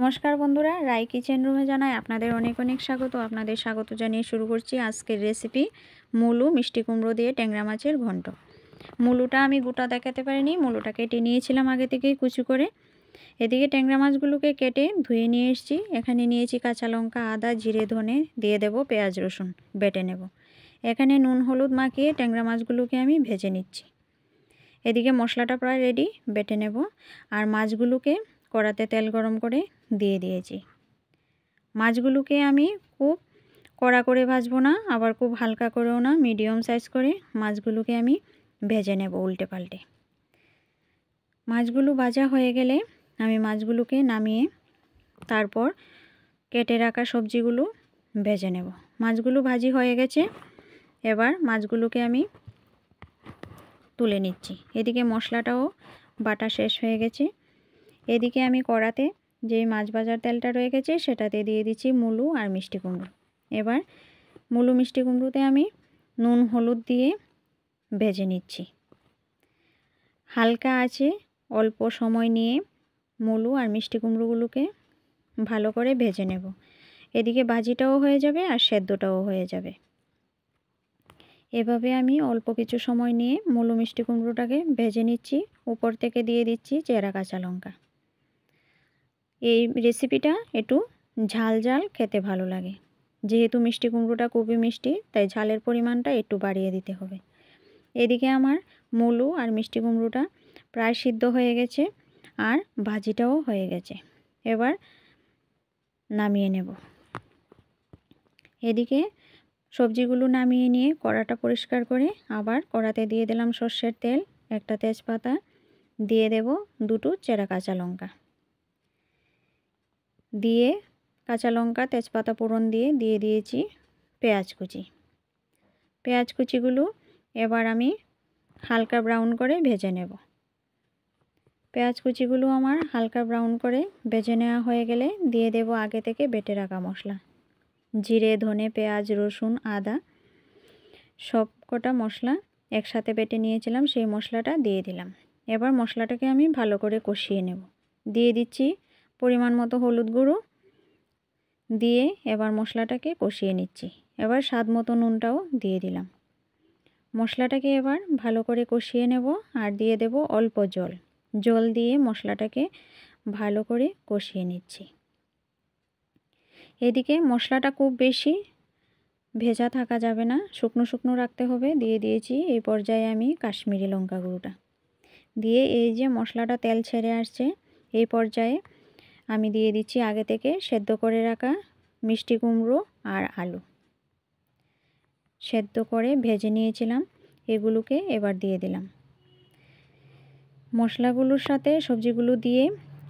নমস্কার বন্ধুরা, রাই কিচেন রুমে জানাই আপনাদের অনেক অনেক স্বাগত। আপনাদের স্বাগত জানিয়ে শুরু করছি আজকের রেসিপি মুলো মিষ্টি কুমড়ো দিয়ে ট্যাংরা মাছের ঘন্ট। মুলোটা আমি গোটা দেখাতে পারিনি, মুলোটা কেটে নিয়েছিলাম আগে থেকেই কুচি করে। এদিকে ট্যাংরা মাছগুলোকে কেটে ধুয়ে নিয়ে এসেছি। এখানে নিয়েছি কাঁচা লঙ্কা, আদা, জিরে, ধনে, দিয়ে দেব পেঁয়াজ রসুন বেটে নেব। এখানে নুন হলুদ মাখিয়ে ট্যাংরা মাছগুলোকে আমি ভেজে নিচ্ছি। এদিকে মশলাটা প্রায় রেডি, বেটে নেব। আর মাছগুলোকে কড়াতে তেল গরম করে দিয়ে দিয়েছি। মাছগুলোকে আমি খুব কড়া করে ভাজবো না, আবার খুব হালকা করেও না, মিডিয়াম সাইজ করে মাছগুলোকে আমি ভেজে নেব উল্টে পাল্টে। মাছগুলো ভাজা হয়ে গেলে আমি মাছগুলোকে নামিয়ে তারপর কেটে রাখা সবজিগুলো ভেজে নেব। মাছগুলো ভাজি হয়ে গেছে, এবার মাছগুলোকে আমি তুলে নিচ্ছি। এদিকে মশলাটাও বাটা শেষ হয়ে গেছে। এদিকে আমি কড়াতে যে মাছ ভাজার তেলটা রয়ে গেছে সেটাতে দিয়ে দিচ্ছি মুলো আর মিষ্টি কুমড়ো। এবার মুলো মিষ্টি কুমড়োতে আমি নুন হলুদ দিয়ে ভেজে নিচ্ছি। হালকা আছে অল্প সময় নিয়ে মুলো আর মিষ্টি কুমড়োগুলোকে ভালো করে ভেজে নেব। এদিকে ভাজিটাও হয়ে যাবে আর সেদ্ধটাও হয়ে যাবে। এভাবে আমি অল্প কিছু সময় নিয়ে মুলো মিষ্টি কুমড়োটাকে ভেজে নিচ্ছি। উপর থেকে দিয়ে দিচ্ছি চেরা কাঁচা লঙ্কা। এই রেসিপিটা একটু ঝাল ঝাল খেতে ভালো লাগে। যেহেতু মিষ্টি কুমড়োটা খুবই মিষ্টি, তাই ঝালের পরিমাণটা একটু বাড়িয়ে দিতে হবে। এদিকে আমার মুলো আর মিষ্টি কুমড়োটা প্রায় সিদ্ধ হয়ে গেছে আর ভাজিটাও হয়ে গেছে। এবার নামিয়ে নেব। এদিকে সবজিগুলো নামিয়ে নিয়ে কড়াটা পরিষ্কার করে আবার কড়াতে দিয়ে দিলাম সর্ষের তেল, একটা তেজপাতা, দিয়ে দেব দুটো চেরা কাঁচা লঙ্কা, দিয়ে কাঁচা লঙ্কা তেজপাতা ফোড়ন দিয়ে দিয়েছি পেঁয়াজ কুচি। পেঁয়াজ কুচিগুলো এবার আমি হালকা ব্রাউন করে ভেজে নেব। পেঁয়াজ কুচিগুলো আমার হালকা ব্রাউন করে ভেজে নেওয়া হয়ে গেলে দিয়ে দেব আগে থেকে বেটে রাখা মশলা। জিরে, ধনে, পেঁয়াজ, রসুন, আদা সব কটা মশলা একসাথে বেটে নিয়েছিলাম, সেই মশলাটা দিয়ে দিলাম। এবার মশলাটাকে আমি ভালো করে কষিয়ে নেব। দিয়ে দিচ্ছি পরিমাণ মতো হলুদ গুঁড়ো, দিয়ে এবার মশলাটাকে কষিয়ে নিচ্ছি। এবার স্বাদ মতো নুনটাও দিয়ে দিলাম। মশলাটাকে এবার ভালো করে কষিয়ে নেব আর দিয়ে দেব অল্প জল। জল দিয়ে মশলাটাকে ভালো করে কষিয়ে নিচ্ছি। এদিকে মশলাটা খুব বেশি ভেজা থাকা যাবে না, শুকনো শুকনো রাখতে হবে। দিয়ে দিয়েছি এই পর্যায়ে আমি কাশ্মীরি লঙ্কা গুঁড়োটা দিয়ে, এই যে মশলাটা তেল ছেড়ে আসছে, এই পর্যায়ে আমি দিয়ে দিচ্ছি আগে থেকে সেদ্ধ করে রাখা মিষ্টি কুমড়ো আর আলু। সেদ্ধ করে ভেজে নিয়েছিলাম, এগুলোকে এবার দিয়ে দিলাম। মশলাগুলোর সাথে সবজিগুলো দিয়ে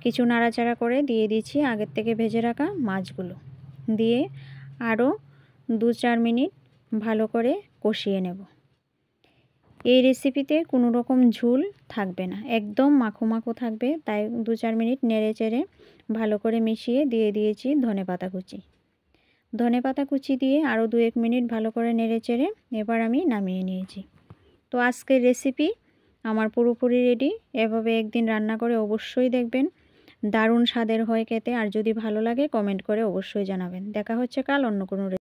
কিছু নাড়াচাড়া করে দিয়ে দিচ্ছি আগের থেকে ভেজে রাখা মাছগুলো, দিয়ে আরও 2-4 মিনিট ভালো করে কষিয়ে নেব। এই রেসিপিতে কোনো রকম ঝোল থাকবে না, একদম মাখো মাখো থাকবে। তাই 2-4 মিনিট নেড়ে চেড়ে ভালো করে মিশিয়ে দিয়ে দিয়েছি ধনেপাতা কুচি। ধনেপাতা কুচি দিয়ে আরও 2-1 মিনিট ভালো করে নেড়ে চেড়ে এবার আমি নামিয়ে নিয়েছি। তো আজকের রেসিপি আমার পুরোপুরি রেডি। এভাবে একদিন রান্না করে অবশ্যই দেখবেন, দারুণ স্বাদের হয় খেতে। আর যদি ভালো লাগে কমেন্ট করে অবশ্যই জানাবেন। দেখা হচ্ছে কাল অন্য কোনো